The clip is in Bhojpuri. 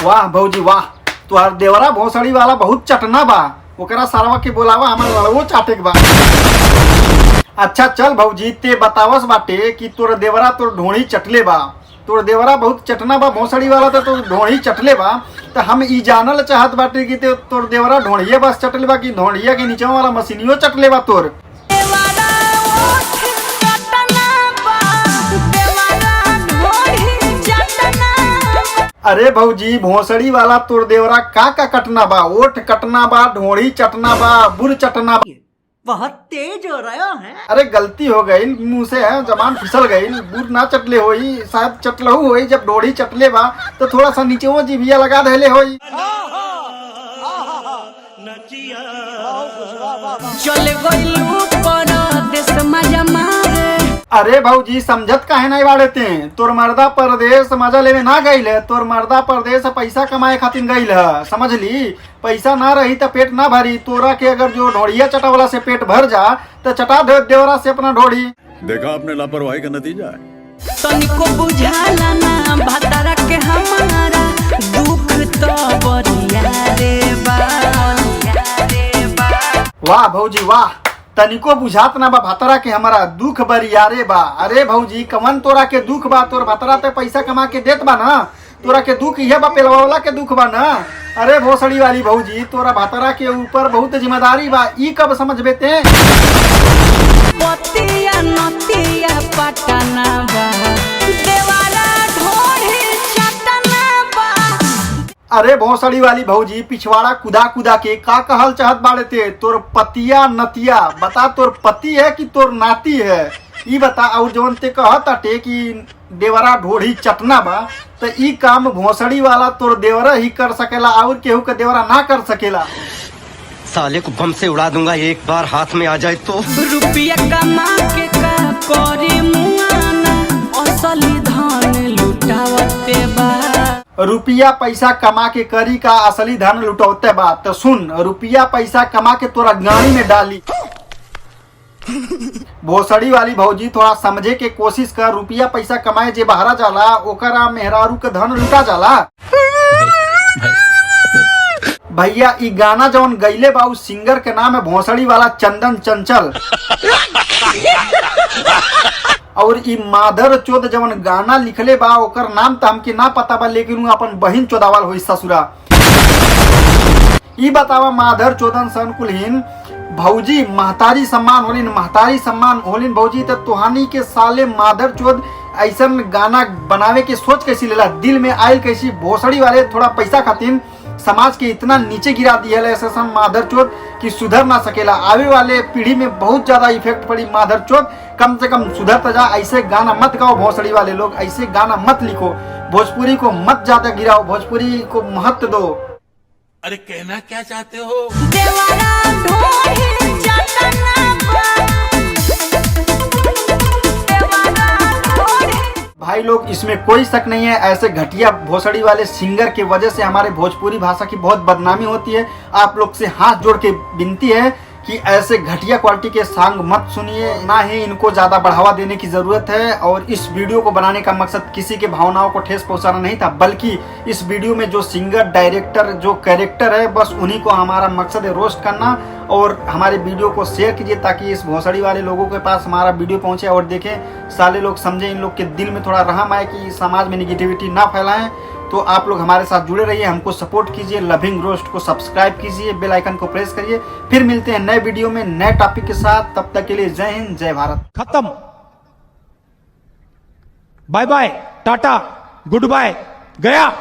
वाह भौजी वाह, तुहार देवरा भोसड़ी वाला बहुत चटना बा। ओकरा सारवा के बोलावा, हमार लड़वो चाटे के बा। अच्छा चल भौजी, ते बतावस बाटे कि तोर देवरा तोर ढोड़ी चटले बा। तोर देवरा बहुत चटना बा भोसड़ी वाला, तो तोर ढोड़ी चटले बा। तो हम ई जानल चाहत बाटे कि तोर देवरा ढोड़िए बस चटले बा कि ढोड़िया के नीचे वाला मशीनियो चटले बा तोर। अरे भौजी, भोसड़ी वाला तोर देवरा का कटना बा? ओठ कटना बा, ढोड़ी चटना बा, बुर चटना बा। बहुत तेज हो रहा है। अरे गलती हो गई, मुंह से है जबान फिसल गई। बुर ना चटले होई, शायद चटलहू होई। जब ढोड़ी चटले बा तो थोड़ा सा नीचे वो जीभिया लगा देले होई। चले गइलू परदेस मजा मारे। अरे भौजी, समझत काहे नहीं बाड़े ते? तोर मर्दा परदेश मजा लेवे ना गईल है। तोर मर्दा परदेश पैसा कमाए खातिर गईल है, समझ ली। पैसा ना रही तो पेट ना भरी। तोरा के अगर जो ढोड़िया चटावला से पेट भर जा तो चटा दे देवरा से अपना ढोड़ी। देखा आपने लापरवाही का नतीजा है। तनिको बुझाला ना भतारा के हमारा दुख तो बरिया रे बा। वाह भौजी वाह, तनिको बुझात ना बा भतरा के हमारा दुख बरियारे बा। अरे भौजी, कवन तोरा के दुख बा? तोर भतरा ते पैसा कमा के देत बा ना। तोरा के दुख यह बा, पेलवावला के दुख बा ना। अरे भोसड़ी वाली भौजी, तोरा भतरा के ऊपर बहुत जिम्मेदारी बा। ई कब समझ बेते? पतिया नतिया पटना बा, देवाला ढोढ़ी चटना बा। अरे भोसड़ी वाली भौजी, पिछवाड़ा कुदा कुदा के का कहल चाहत बाड़े ते? तोर पतिया नतिया बता, तोर पति है कि तोर नाती है? ई बता। और जवन ते कहत अटे कि देवरा ढोढ़ी चटना बा, तो ई काम भोसड़ी वाला तोर देवरा ही कर सकेला, और केहू के देवरा ना कर सकेला। साले को बम से उड़ा दूंगा एक बार हाथ में आ जाए तो। रुपया कमा के का करे मुआना, असली धन लुटावते बा। रुपया पैसा कमा के करी का असली धन लुटौते बा? तो सुन, रुपया पैसा कमा के तोरा गाड़ी में डाली। भोसड़ी वाली भौजी, थोड़ा समझे के कोशिश कर। रुपया पैसा कमाए जे बहरा जाला, ओकरा मेहरारू के धन लुटा जाला। भैया, ई गाना जवन गईले बा उस सिंगर के नाम है भोसड़ी वाला चंदन चंचल। और ई माधर चोद जवन गाना लिखले बा ओकर नाम तो हमके ना पता बा, लेकिन अपन बहिन चोदावल होई ससुरा। ई बतावा, माधर चोदन सन कुलहीन भौजी महतारी सम्मान होलिन, महतारी सम्मान होलिन भौजी। तो तुहानी के साले माधर चोद ऐसन गाना बनावे के सोच कैसी लेला? दिल में आयल कैसी? भोसड़ी वाले थोड़ा पैसा खातिर समाज के इतना नीचे गिरा दिया है ऐसा माधर चोद कि सुधर ना सकेला। आवे वाले पीढ़ी में बहुत ज्यादा इफेक्ट पड़ी। माधर चोद कम से कम सुधर जा। ऐसे गाना मत गाओ भोसड़ी वाले लोग, ऐसे गाना मत लिखो। भोजपुरी को मत ज्यादा गिराओ, भोजपुरी को महत्व दो। अरे कहना क्या चाहते हो? देवारा ढोढ़ी चटना बा, देवारा ढोढ़ी। भाई लोग, इसमें कोई शक नहीं है, ऐसे घटिया भोसड़ी वाले सिंगर की वजह से हमारे भोजपुरी भाषा की बहुत बदनामी होती है। आप लोग से हाथ जोड़ के विनती है कि ऐसे घटिया क्वालिटी के सॉन्ग मत सुनिए, ना ही इनको ज्यादा बढ़ावा देने की जरूरत है। और इस वीडियो को बनाने का मकसद किसी के भावनाओं को ठेस पहुंचाना नहीं था, बल्कि इस वीडियो में जो सिंगर, डायरेक्टर, जो कैरेक्टर है, बस उन्हीं को हमारा मकसद है रोस्ट करना। और हमारे वीडियो को शेयर कीजिए ताकि इस भोसड़ी वाले लोगों के पास हमारा वीडियो पहुंचे और देखें, साले लोग समझे, इन लोग के दिल में थोड़ा रहम आए कि समाज में निगेटिविटी ना फैलाएं। तो आप लोग हमारे साथ जुड़े रहिए, हमको सपोर्ट कीजिए। लविंग रोस्ट को सब्सक्राइब कीजिए, बेल आइकन को प्रेस करिए। फिर मिलते हैं नए वीडियो में नए टॉपिक के साथ। तब तक के लिए जय हिंद, जय भारत। खत्म। Bye bye, tata, goodbye, गया।